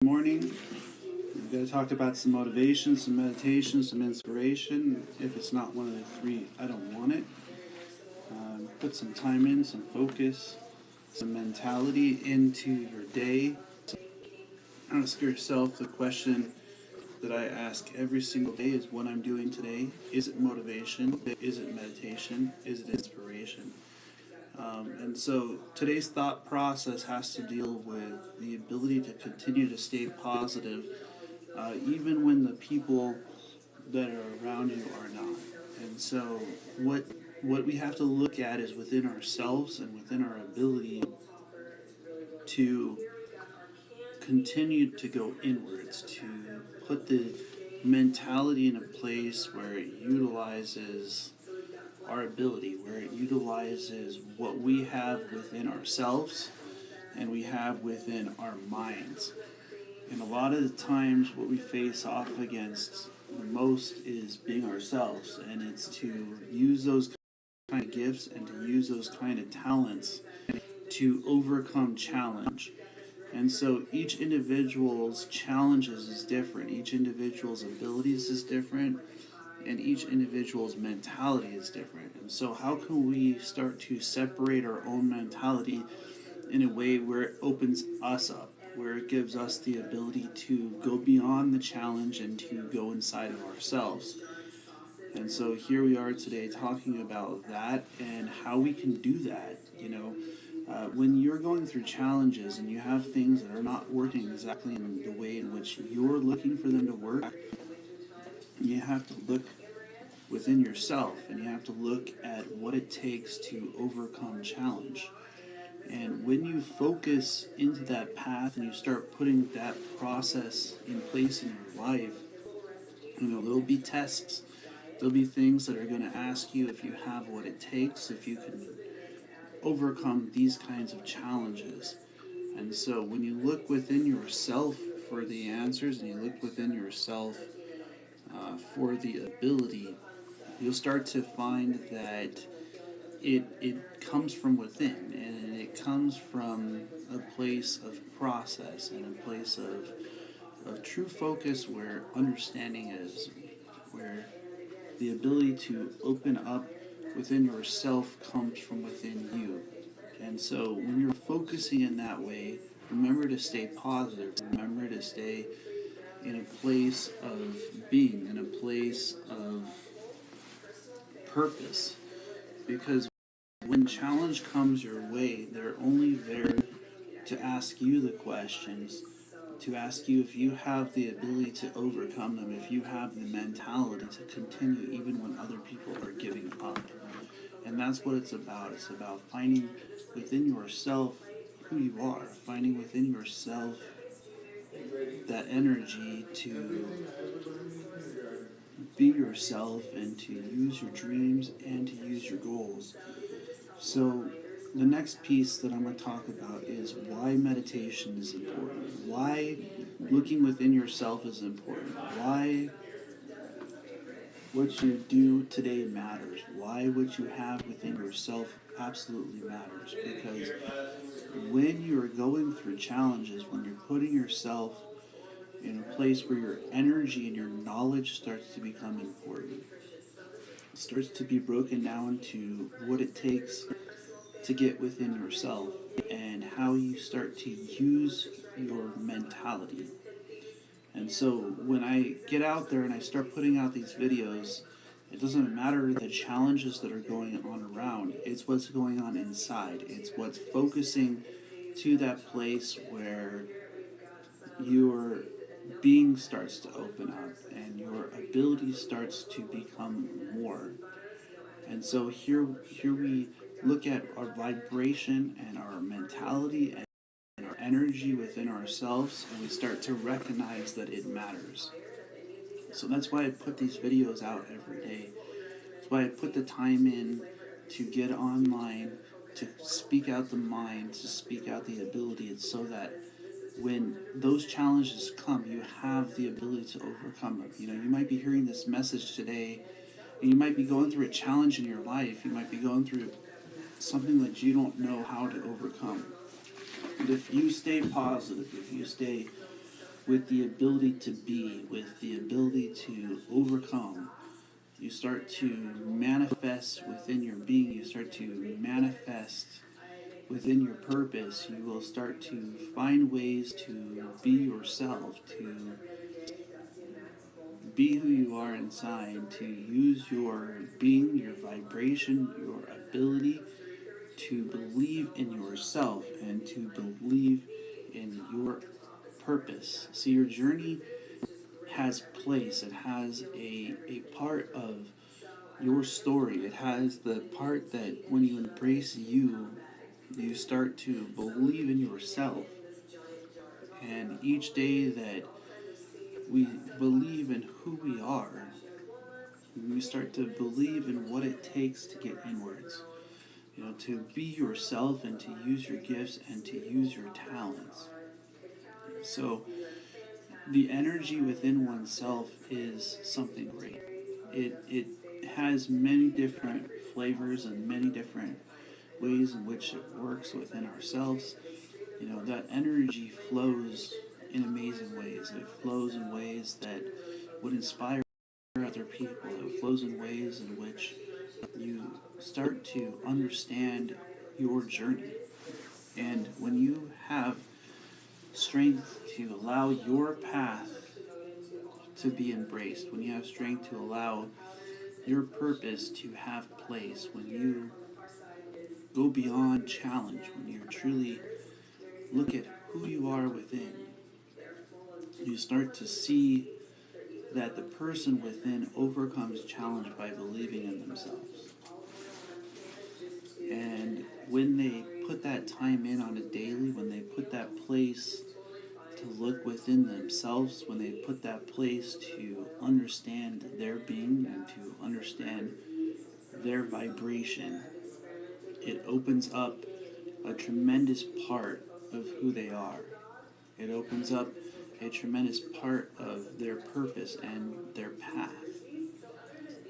Morning. We're going to talk about some motivation, some meditation, some inspiration. If it's not one of the three, I don't want it. Put some time in, some focus, some mentality into your day. Ask yourself the question that I ask every single day is what I'm doing today. Is it motivation? Is it meditation? Is it inspiration? And so today's thought process has to deal with the ability to continue to stay positive, even when the people that are around you are not. And so what we have to look at is within ourselves and within our ability to continue to go inwards, to put the mentality in a place where it utilizes our ability, where it utilizes what we have within ourselves and we have within our minds. And a lot of the times what we face off against the most is being ourselves, and it's to use those kind of gifts and to use those kind of talents to overcome challenge. And so each individual's challenges is different, each individual's abilities is different, and each individual's mentality is different. And so how can we start to separate our own mentality in a way where it opens us up, where it gives us the ability to go beyond the challenge and to go inside of ourselves? And so here we are today talking about that and how we can do that. When you're going through challenges and you have things that are not working exactly in the way in which you're looking for them to work, you have to look within yourself and you have to look at what it takes to overcome challenge. And when you focus into that path and you start putting that process in place in your life, there'll be tests. There'll be things that are going to ask you if you have what it takes, if you can overcome these kinds of challenges. And so when you look within yourself for the answers and you look within yourself for the ability, you'll start to find that it comes from within, and it comes from a place of process and a place of true focus where understanding is, where the ability to open up within yourself comes from within you. And so when you're focusing in that way, remember to stay positive, remember to stay in a place of being, in a place of purpose, because when challenge comes your way, they're only there to ask you the questions, to ask you if you have the ability to overcome them, if you have the mentality to continue even when other people are giving up. And that's what it's about. It's about finding within yourself who you are, finding within yourself that energy to be yourself and to use your dreams and to use your goals. So the next piece that I'm going to talk about is why meditation is important, why looking within yourself is important, why what you do today matters, why what you have within yourself absolutely matters. Because when you're going through challenges, when you're putting yourself in a place where your energy and your knowledge starts to become important, it starts to be broken down to what it takes to get within yourself and how you start to use your mentality. And so when I get out there and I start putting out these videos, it doesn't matter the challenges that are going on around, it's what's going on inside. It's what's focusing to that place where your being starts to open up and your ability starts to become more. And so here we look at our vibration and our mentality and our energy within ourselves, and we start to recognize that it matters. So that's why I put these videos out every day. That's why I put the time in to get online, to speak out the mind, to speak out the ability. It's so that when those challenges come, you have the ability to overcome them. You might be hearing this message today, and you might be going through a challenge in your life. You might be going through something that you don't know how to overcome. But if you stay positive, if you stay with the ability to be, with the ability to overcome. You start to manifest within your being, you start to manifest within your purpose. You will start to find ways to be yourself, to be who you are inside, to use your being, your vibration, your ability to believe in yourself and to believe in your purpose. See, your journey has place, it has a part of your story. It has the part that when you embrace you, you start to believe in yourself. And each day that we believe in who we are, we start to believe in what it takes to get inwards. You know, to be yourself and to use your gifts and to use your talents. So the energy within oneself is something great. It has many different flavors and many different ways in which it works within ourselves. You know, that energy flows in amazing ways. It flows in ways that would inspire other people. It flows in ways in which you start to understand your journey. And when you have strength to allow your path to be embraced, when you have strength to allow your purpose to have place, when you go beyond challenge, when you truly look at who you are within, you start to see that the person within overcomes challenge by believing in themselves. And when they put that time in on a daily, when they put that place to look within themselves, when they put that place to understand their being and to understand their vibration, it opens up a tremendous part of who they are. It opens up a tremendous part of their purpose and their path.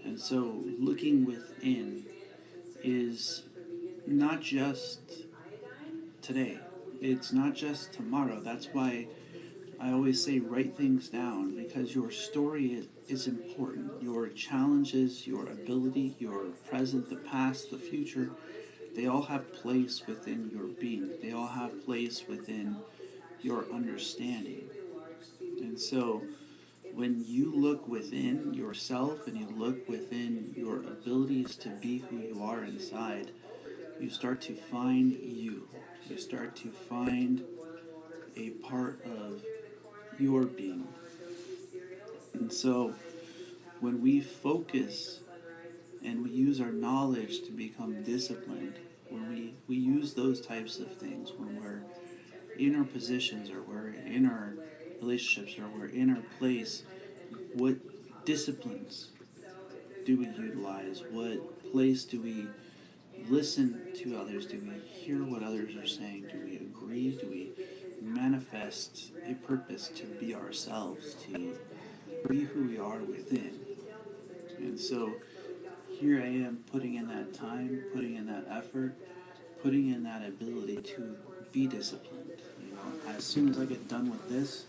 And so looking within is not just today. It's not just tomorrow. That's why I always say write things down, because your story is important. Your challenges, your ability, your present, the past, the future, they all have place within your being. They all have place within your understanding. And so when you look within yourself and you look within your abilities to be who you are inside, you start to find you. You start to find a part of your being. And so when we focus and we use our knowledge to become disciplined, when we use those types of things, when we're in our positions or we're in our relationships or we're in our place, what disciplines do we utilize? What place do we listen to others? Do we hear what others are saying? Do we agree? Do we manifest a purpose to be ourselves, to be who we are within? And so here I am putting in that time, putting in that effort, putting in that ability to be disciplined. You know, as soon as I get done with this,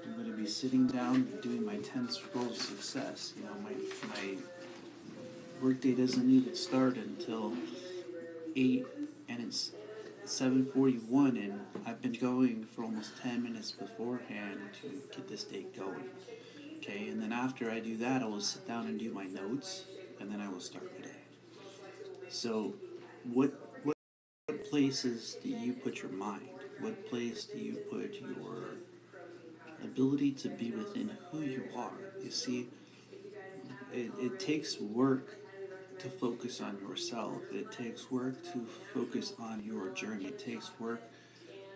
I'm going to be sitting down and doing my 10 scrolls of success. You know, my workday doesn't even start until 8, and it's 7:41, and I've been going for almost 10 minutes beforehand to get this day going. Okay, and then after I do that, I will sit down and do my notes, and then I will start my day. So, what places do you put your mind? What place do you put your ability to be within who you are? You see, it takes work to focus on yourself. It takes work to focus on your journey. It takes work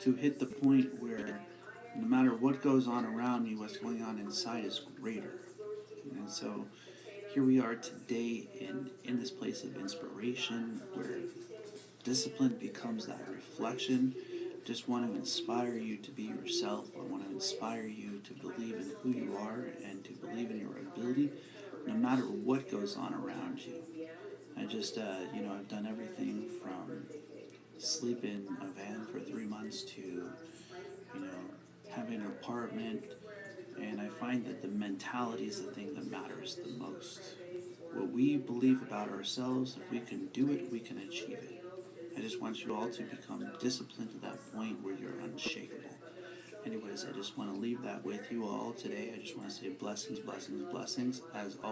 to hit the point where no matter what goes on around me, what's going on inside is greater. And so here we are today in this place of inspiration where discipline becomes that reflection. Just want to inspire you to be yourself. I want to inspire you to believe in who you are and to believe in your ability no matter what goes on around you. I just, I've done everything from sleep in a van for 3 months to, having an apartment, and I find that the mentality is the thing that matters the most. What we believe about ourselves, if we can do it, we can achieve it. I just want you all to become disciplined to that point where you're unshakable. Anyways, I just want to leave that with you all today. I just want to say blessings, blessings, blessings. As always.